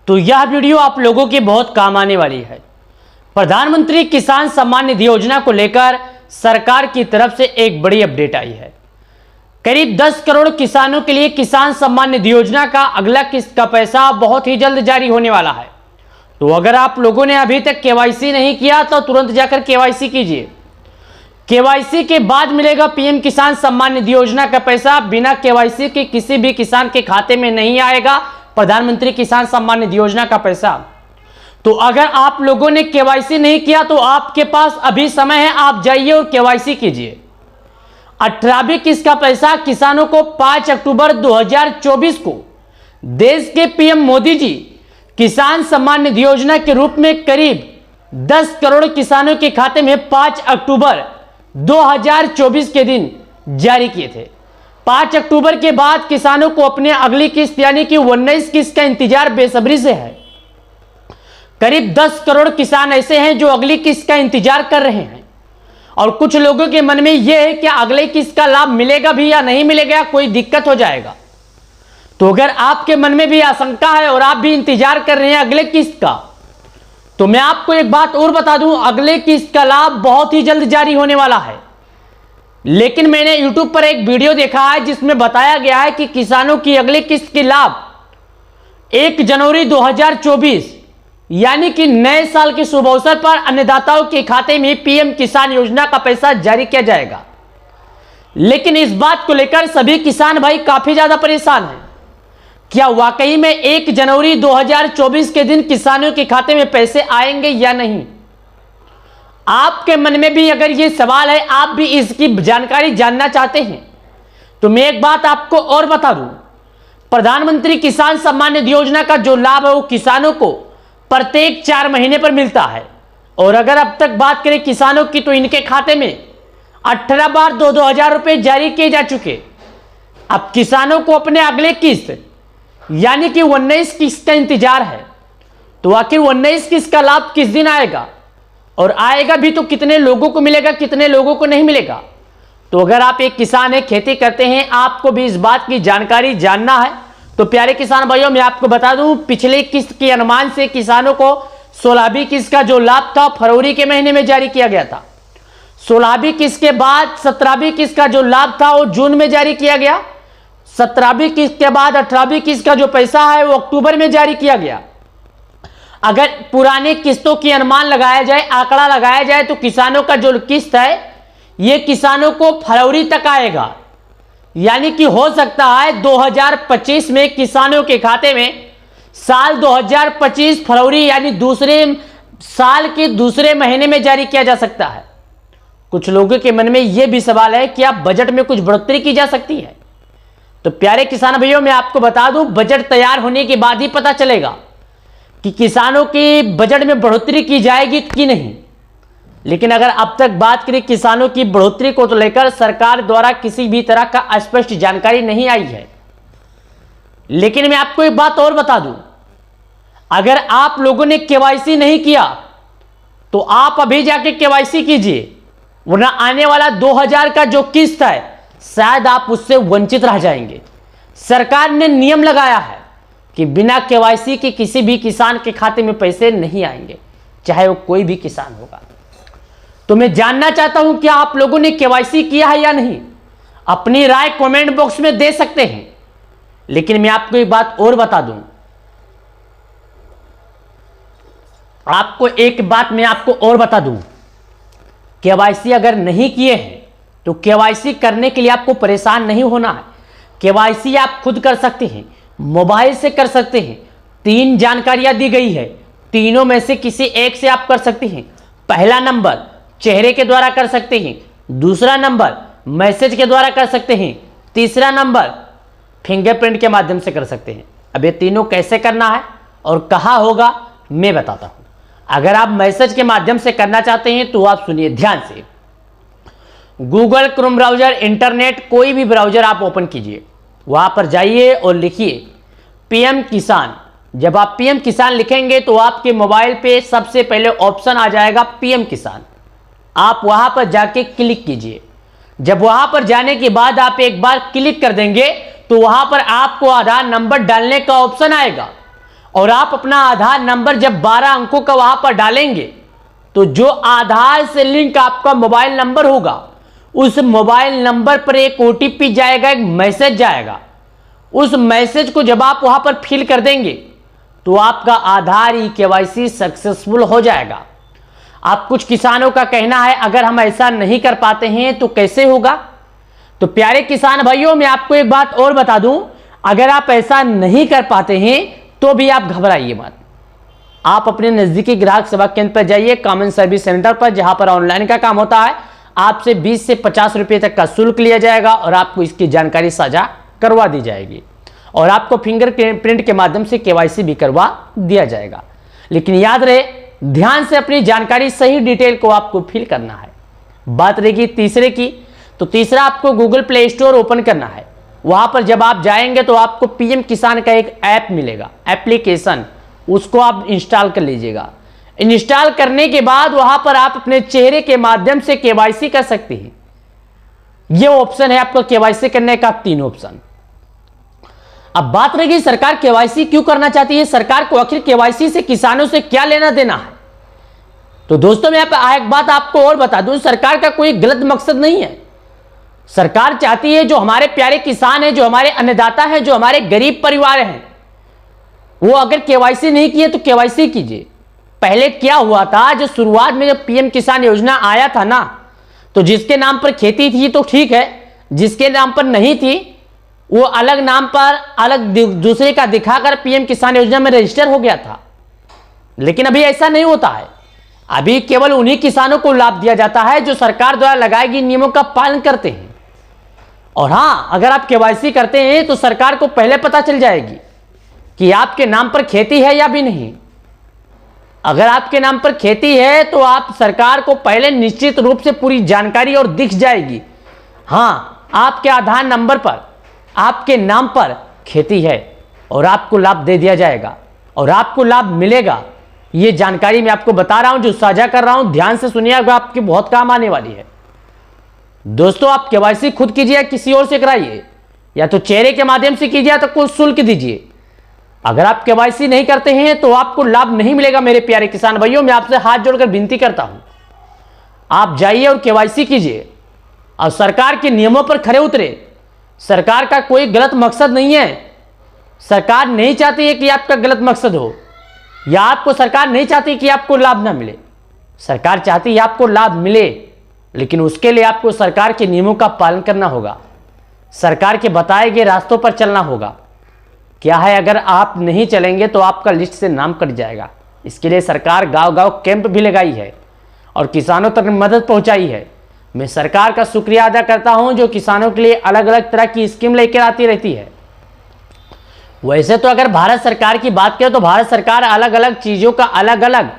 तो यह वीडियो आप लोगों के बहुत काम आने वाली है। प्रधानमंत्री किसान सम्मान निधि योजना को लेकर सरकार की तरफ से एक बड़ी अपडेट आई है। करीब 10 करोड़ किसानों के लिए किसान सम्मान निधि योजना का अगला किस्त का पैसा बहुत ही जल्द जारी होने वाला है। तो अगर आप लोगों ने अभी तक केवाईसी नहीं किया तो तुरंत जाकर केवाईसी कीजिए। केवाईसी के बाद मिलेगा पीएम किसान सम्मान निधि योजना का पैसा। बिना केवाईसी के किसी भी किसान के खाते में नहीं आएगा प्रधानमंत्री किसान सम्मान निधि योजना का पैसा। तो अगर आप लोगों ने केवाईसी नहीं किया तो आपके पास अभी समय है, आप जाइए और केवाईसी कीजिए। 18वीं किस्त का पैसा किसानों को 5 अक्टूबर 2024 को देश के पीएम मोदी जी किसान सम्मान निधि योजना के रूप में करीब 10 करोड़ किसानों के खाते में 5 अक्टूबर 2024 के दिन जारी किए थे। 5 अक्टूबर के बाद किसानों को अपने अगली किस्त यानी कि 19 किस्त का इंतजार बेसब्री से है। करीब 10 करोड़ किसान ऐसे हैं जो अगली किस्त का इंतजार कर रहे हैं और कुछ लोगों के मन में यह है कि अगले किस्त का लाभ मिलेगा भी या नहीं मिलेगा, कोई दिक्कत हो जाएगा। तो अगर आपके मन में भी आशंका है और आप भी इंतजार कर रहे हैं अगले किस्त का, तो मैं आपको एक बात और बता दूं, अगले किस्त का लाभ बहुत ही जल्द जारी होने वाला है। लेकिन मैंने YouTube पर एक वीडियो देखा है जिसमें बताया गया है कि किसानों की अगली किस्त के लाभ 1 जनवरी 2024 यानी कि नए साल के शुभ अवसर पर अन्नदाताओं के खाते में पीएम किसान योजना का पैसा जारी किया जाएगा। लेकिन इस बात को लेकर सभी किसान भाई काफी ज्यादा परेशान हैं। क्या वाकई में 1 जनवरी 2024 के दिन किसानों के खाते में पैसे आएंगे या नहीं? आपके मन में भी अगर ये सवाल है, आप भी इसकी जानकारी जानना चाहते हैं, तो मैं एक बात आपको और बता दूं। प्रधानमंत्री किसान सम्मान निधि योजना का जो लाभ है वो किसानों को प्रत्येक 4 महीने पर मिलता है। और अगर अब तक बात करें किसानों की तो इनके खाते में 18 बार 2-2 हजार रुपए जारी किए जा चुके। अब किसानों को अपने अगले किस्त यानी कि 19 किस्त का इंतजार है। तो आखिर 19 किस्त का लाभ किस दिन आएगा और आएगा भी तो कितने लोगों को मिलेगा, कितने लोगों को नहीं मिलेगा? तो अगर आप एक किसान है, खेती करते हैं, आपको भी इस बात की जानकारी जानना है, तो प्यारे किसान भाइयों मैं आपको बता दूं, पिछले किस्त के अनुमान से किसानों को 16वीं किस्त का जो लाभ था फरवरी के महीने में जारी किया गया था। 16वीं किस्त के बाद 17वीं किस्त का जो लाभ था वो जून में जारी किया गया। 17वीं किस्त के बाद 18वीं किस्त का जो पैसा है वो अक्टूबर में जारी किया गया। अगर पुराने किस्तों की अनुमान लगाया जाए, आंकड़ा लगाया जाए, तो किसानों का जो किस्त है ये किसानों को फरवरी तक आएगा। यानी कि हो सकता है 2025 में किसानों के खाते में साल 2025 फरवरी यानी दूसरे साल के दूसरे महीने में जारी किया जा सकता है। कुछ लोगों के मन में यह भी सवाल है कि आप बजट में कुछ बढ़ोतरी की जा सकती है। तो प्यारे किसान भाइयों मैं आपको बता दूं, बजट तैयार होने के बाद ही पता चलेगा कि किसानों के बजट में बढ़ोतरी की जाएगी कि नहीं। लेकिन अगर अब तक बात करें किसानों की बढ़ोतरी को तो लेकर सरकार द्वारा किसी भी तरह का स्पष्ट जानकारी नहीं आई है। लेकिन मैं आपको एक बात और बता दूं, अगर आप लोगों ने केवाईसी नहीं किया तो आप अभी जाके केवाईसी कीजिए, वरना आने वाला 2000 का जो किस्त है शायद आप उससे वंचित रह जाएंगे। सरकार ने नियम लगाया है कि बिना केवाईसी के किसी भी किसान के खाते में पैसे नहीं आएंगे, चाहे वो कोई भी किसान होगा। तो मैं जानना चाहता हूं कि आप लोगों ने केवाईसी किया है या नहीं। अपनी राय कमेंट बॉक्स में दे सकते हैं। लेकिन मैं आपको एक बात और बता दूं, केवाईसी अगर नहीं किए हैं तो केवाईसी करने के लिए आपको परेशान नहीं होना है। केवाईसी आप खुद कर सकते हैं, मोबाइल से कर सकते हैं। 3 जानकारियां दी गई है, तीनों में से किसी एक से आप कर सकते हैं। पहला नंबर चेहरे के द्वारा कर सकते हैं, दूसरा नंबर मैसेज के द्वारा कर सकते हैं, तीसरा नंबर फिंगरप्रिंट के माध्यम से कर सकते हैं। अब ये तीनों कैसे करना है और कहाँ होगा मैं बताता हूं। अगर आप मैसेज के माध्यम से करना चाहते हैं तो आप सुनिए ध्यान से। गूगल क्रोम ब्राउजर, इंटरनेट, कोई भी ब्राउजर आप ओपन कीजिए, वहां पर जाइए और लिखिए पीएम किसान। जब आप पीएम किसान लिखेंगे तो आपके मोबाइल पे सबसे पहले ऑप्शन आ जाएगा पीएम किसान। आप वहां पर जाके क्लिक कीजिए। जब वहां पर जाने के बाद आप एक बार क्लिक कर देंगे तो वहां पर आपको आधार नंबर डालने का ऑप्शन आएगा और आप अपना आधार नंबर जब 12 अंकों का वहां पर डालेंगे तो जो आधार से लिंक आपका मोबाइल नंबर होगा, उस मोबाइल नंबर पर एक ओटीपी जाएगा, एक मैसेज जाएगा। उस मैसेज को जब आप वहां पर फिल कर देंगे तो आपका आधार ई-केवाईसी सक्सेसफुल हो जाएगा। आप कुछ किसानों का कहना है अगर हम ऐसा नहीं कर पाते हैं तो कैसे होगा। तो प्यारे किसान भाइयों, मैं आपको एक बात और बता दूं, अगर आप ऐसा नहीं कर पाते हैं तो भी आप घबराइए मत। आप अपने नजदीकी ग्राहक सेवा केंद्र पर जाइए, कॉमन सर्विस सेंटर पर, जहां पर ऑनलाइन का काम होता है। आपसे 20 से 50 रुपए तक का शुल्क लिया जाएगा और आपको इसकी जानकारी साझा करवा दी जाएगी और आपको फिंगरप्रिंट के माध्यम से केवाईसी भी करवा दिया जाएगा। लेकिन याद रहे, ध्यान से अपनी जानकारी सही डिटेल को आपको फिल करना है। बात रहेगी तीसरे की, तो तीसरा आपको गूगल प्ले स्टोर ओपन करना है। वहां पर जब आप जाएंगे तो आपको पीएम किसान का एक ऐप मिलेगा, एप्लीकेशन, उसको आप इंस्टॉल कर लीजिएगा। इंस्टॉल करने के बाद वहां पर आप अपने चेहरे के माध्यम से केवाईसी कर सकते हैं। यह ऑप्शन है आपको केवाईसी करने का, 3 ऑप्शन। अब बात रहेगी सरकार केवाईसी क्यों करना चाहती है, सरकार को आखिर केवाईसी से किसानों से क्या लेना देना है। तो दोस्तों मैं एक बात आपको और बता दूं, सरकार का कोई गलत मकसद नहीं है। सरकार चाहती है जो हमारे प्यारे किसान हैं, जो हमारे अन्नदाता हैं, जो हमारे गरीब परिवार हैं, वो अगर केवाईसी नहीं किए तो केवाईसी कीजिए। पहले क्या हुआ था, जो शुरुआत में जब पीएम किसान योजना आया था ना, तो जिसके नाम पर खेती थी तो ठीक है, जिसके नाम पर नहीं थी वो अलग नाम पर अलग दूसरे का दिखाकर पीएम किसान योजना में रजिस्टर हो गया था। लेकिन अभी ऐसा नहीं होता है। अभी केवल उन्हीं किसानों को लाभ दिया जाता है जो सरकार द्वारा लगाई गई नियमों का पालन करते हैं। और हां, अगर आप केवाईसी करते हैं तो सरकार को पहले पता चल जाएगी कि आपके नाम पर खेती है या भी नहीं। अगर आपके नाम पर खेती है तो आप सरकार को पहले निश्चित रूप से पूरी जानकारी और दिख जाएगी, हां आपके आधार नंबर पर आपके नाम पर खेती है और आपको लाभ दे दिया जाएगा और आपको लाभ मिलेगा। ये जानकारी मैं आपको बता रहा हूं, जो साझा कर रहा हूं, ध्यान से सुनिएगा, आपके बहुत काम आने वाली है। दोस्तों आप केवाईसी खुद कीजिए, किसी और से कराइए, या तो चेहरे के माध्यम से कीजिए या तो कुछ शुल्क दीजिए। अगर आप केवाईसी नहीं करते हैं तो आपको लाभ नहीं मिलेगा। मेरे प्यारे किसान भाइयों, मैं आपसे हाथ जोड़कर विनती करता हूं, आप जाइए और केवाईसी कीजिए और सरकार के नियमों पर खरे उतरे। सरकार का कोई गलत मकसद नहीं है। सरकार नहीं चाहती है कि आपका गलत मकसद हो, या आपको सरकार नहीं चाहती कि आपको लाभ ना मिले। सरकार चाहती है आपको लाभ मिले, लेकिन उसके लिए आपको सरकार के नियमों का पालन करना होगा, सरकार के बताए गए रास्तों पर चलना होगा। क्या है, अगर आप नहीं चलेंगे तो आपका लिस्ट से नाम कट जाएगा। इसके लिए सरकार गांव-गांव कैंप भी लगाई है और किसानों तक मदद पहुंचाई है। मैं सरकार का शुक्रिया अदा करता हूं जो किसानों के लिए अलग अलग तरह की स्कीम लेकर आती रहती है। वैसे तो अगर भारत सरकार की बात करें तो भारत सरकार अलग अलग चीजों का अलग अलग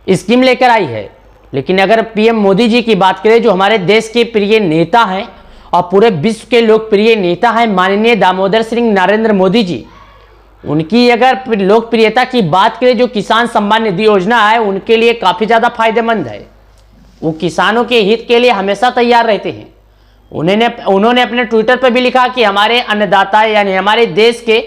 स्कीम लेकर आई है, लेकिन अगर पीएम मोदी जी की बात करें, जो हमारे देश के प्रिय नेता हैं और पूरे विश्व के लोकप्रिय नेता हैं, माननीय दामोदर सिंह नरेंद्र मोदी जी, उनकी अगर लोकप्रियता की बात करें, जो किसान सम्मान निधि योजना है उनके लिए काफी ज्यादा फायदेमंद है। वो किसानों के हित के लिए हमेशा तैयार रहते हैं। उन्होंने अपने ट्विटर पर भी लिखा कि हमारे अन्नदाता यानी हमारे देश के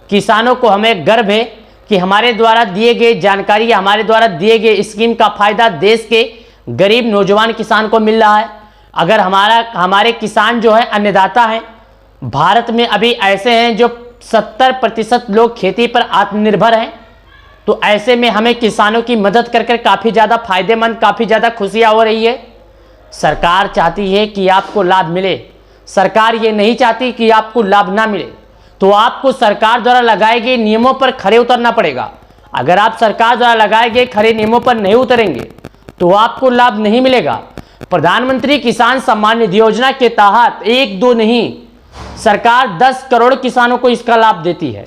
किसानों को हमें गर्व है कि हमारे द्वारा दिए गए जानकारी, हमारे द्वारा दिए गए स्कीम का फायदा देश के गरीब नौजवान किसान को मिल रहा है। अगर हमारे किसान जो है अन्नदाता हैं, भारत में अभी ऐसे हैं जो 70% लोग खेती पर आत्मनिर्भर हैं, तो ऐसे में हमें किसानों की मदद कर काफ़ी ज़्यादा फायदेमंद, काफ़ी ज़्यादा खुशियाँ हो रही है। सरकार चाहती है कि आपको लाभ मिले, सरकार ये नहीं चाहती कि आपको लाभ ना मिले। तो आपको सरकार द्वारा लगाए गए नियमों पर खरे उतरना पड़ेगा। अगर आप सरकार द्वारा लगाए गए खरे नियमों पर नहीं उतरेंगे तो आपको लाभ नहीं मिलेगा। प्रधानमंत्री किसान सम्मान निधि योजना के तहत 1-2 नहीं, सरकार 10 करोड़ किसानों को इसका लाभ देती है।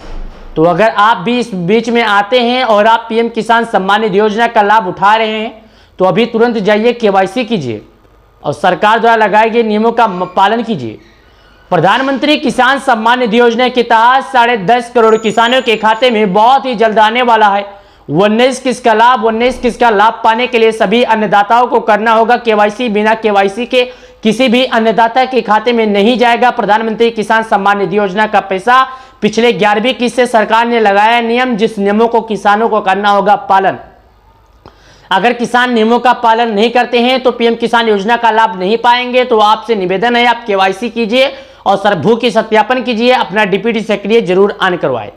तो अगर आप भी इस बीच में आते हैं और आप पीएम किसान सम्मान निधि योजना का लाभ उठा रहे हैं तो अभी तुरंत जाइए, केवाईसी कीजिए और सरकार द्वारा लगाए गए नियमों का पालन कीजिए। प्रधानमंत्री किसान सम्मान निधि योजना के तहत 10.5 करोड़ किसानों के खाते में बहुत ही जल्द आने वाला है 19 किस्त का लाभ। 19 किस्त का लाभ पाने के लिए सभी अन्नदाताओं को करना होगा केवाईसी। बिना केवाईसी के किसी भी अन्नदाता के खाते में नहीं जाएगा। प्रधानमंत्री किसान सम्मान निधि योजना का पैसा पिछले 11वीं किस्त से सरकार ने लगाया नियम, जिस नियमों को किसानों को करना होगा पालन। अगर किसान नियमों का पालन नहीं करते हैं तो पीएम किसान योजना का लाभ नहीं पाएंगे। तो आपसे निवेदन है, आप केवाईसी कीजिए और भू की सत्यापन कीजिए, अपना डीपीटी सक्रिय जरूर ऑन करवाएं।